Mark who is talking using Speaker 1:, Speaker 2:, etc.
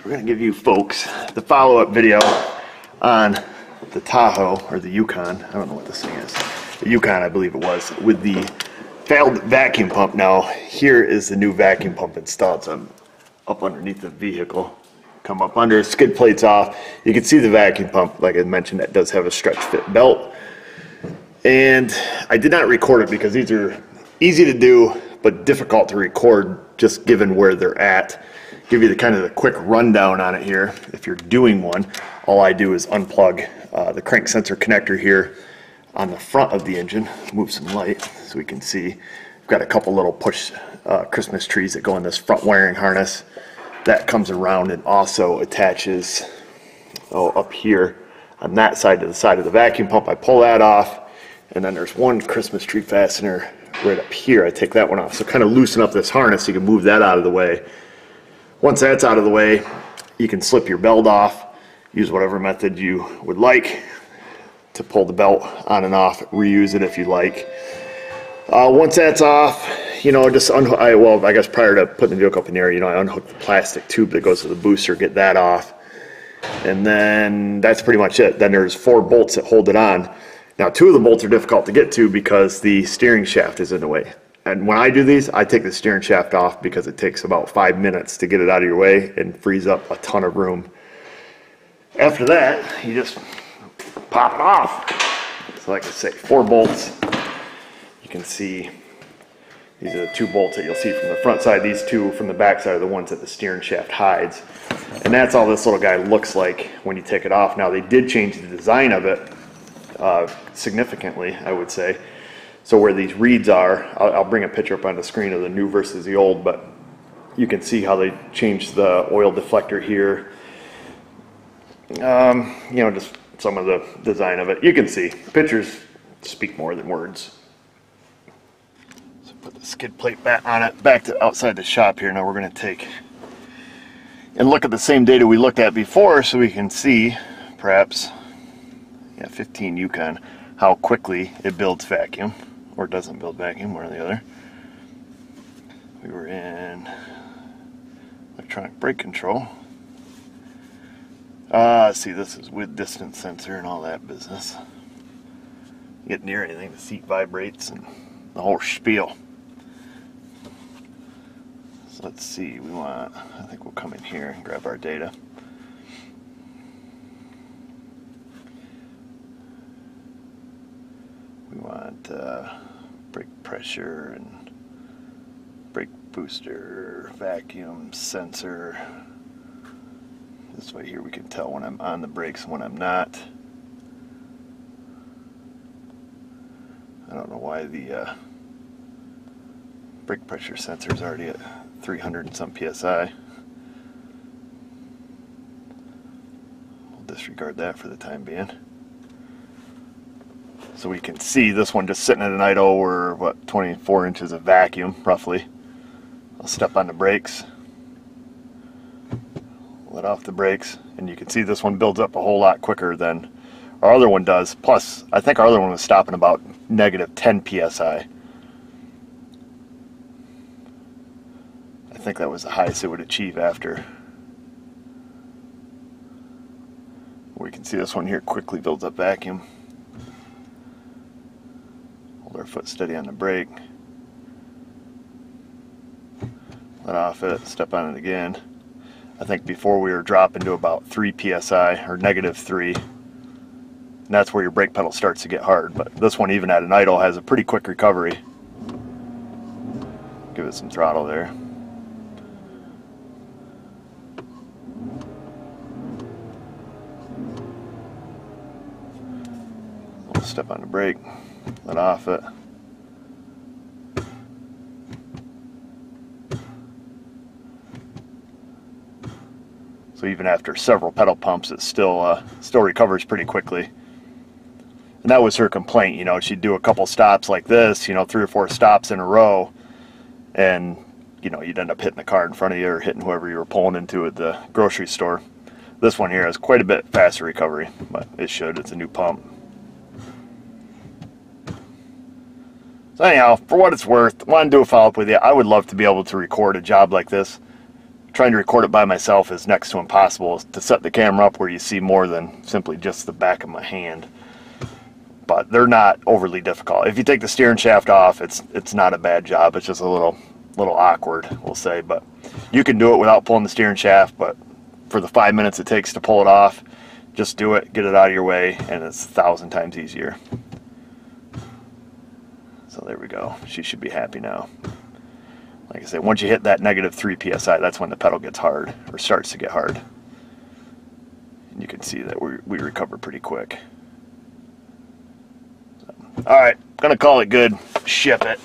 Speaker 1: We're going to give you folks the follow-up video on the Tahoe, or the Yukon. I don't know what this thing is. The Yukon, I believe it was, with the failed vacuum pump. Now, here is the new vacuum pump installed. So I'm up underneath the vehicle. Come up under, skid plates off. You can see the vacuum pump. Like I mentioned, that does have a stretch fit belt. And I did not record it because these are easy to do, but difficult to record just given where they're at. Give you the kind of the quick rundown on it here. If you're doing one, all I do is unplug the crank sensor connector here on the front of the engine. Move some light so we can see. We've got a couple little push Christmas trees that go in this front wiring harness. That comes around and also attaches up here on that side to the side of the vacuum pump. I pull that off, and then there's one Christmas tree fastener right up here. I take that one off. So kind of loosen up this harness so you can move that out of the way. Once that's out of the way, you can slip your belt off, use whatever method you would like to pull the belt on and off, reuse it if you like. Once that's off, you know, just well, I guess prior to putting the vehicle up in the air, you know, I unhook the plastic tube that goes to the booster, get that off, and then that's pretty much it. Then there's 4 bolts that hold it on. Now, 2 of the bolts are difficult to get to because the steering shaft is in the way. And when I do these, I take the steering shaft off because it takes about 5 minutes to get it out of your way and frees up a ton of room. After that, you just pop it off. So like I say, 4 bolts. You can see these are the 2 bolts that you'll see from the front side. These 2 from the back side are the ones that the steering shaft hides. And that's all this little guy looks like when you take it off. Now, they did change the design of it significantly, I would say. So where these reeds are, I'll bring a picture up on the screen of the new versus the old, but you can see how they changed the oil deflector here. You know, just some of the design of it. You can see, pictures speak more than words. So put the skid plate back on it, back to outside the shop here. Now we're going to take and look at the same data we looked at before so we can see, perhaps, yeah, 15 Yukon, how quickly it builds vacuum. Or doesn't build vacuum, one or the other. We were in electronic brake control. See, this is with distance sensor and all that business. Get near anything, the seat vibrates and the whole spiel. So let's see, we want, I think we'll come in here and grab our data. We want brake pressure and brake booster, vacuum sensor. This way here we can tell when I'm on the brakes and when I'm not. I don't know why the brake pressure sensor is already at 300 and some PSI. We'll disregard that for the time being. So we can see this one just sitting at an idle, or what, 24 inches of vacuum, roughly. I'll step on the brakes, let off the brakes, and you can see this one builds up a whole lot quicker than our other one does. Plus, I think our other one was stopping about -10 PSI. I think that was the highest it would achieve after. We can see this one here quickly builds up vacuum. Our foot steady on the brake, let off it, step on it again. I think before we were dropping to about 3 PSI or -3, and that's where your brake pedal starts to get hard. But this one, even at an idle, has a pretty quick recovery. Give it some throttle there. We'll step on the brake, let off it. So even after several pedal pumps, it still recovers pretty quickly. And that was her complaint, you know, she'd do a couple stops like this, you know, 3 or 4 stops in a row, and, you know, you'd end up hitting the car in front of you or hitting whoever you were pulling into at the grocery store. This one here has quite a bit faster recovery, but it should, it's a new pump. So anyhow, for what it's worth, I want to do a follow-up with you. I would love to be able to record a job like this trying to record it by myself is next to impossible, to set the camera up where you see more than simply just the back of my hand. But they're not overly difficult. If you take the steering shaft off, it's not a bad job. It's just a little awkward, we'll say. But you can do it without pulling the steering shaft, but for the 5 minutes it takes to pull it off, just do it, get it out of your way, and it's 1,000 times easier. So there we go. She should be happy now. Like I said, once you hit that -3 psi, that's when the pedal gets hard, or starts to get hard. And you can see that we recover pretty quick. So, all right, gonna call it good. Ship it.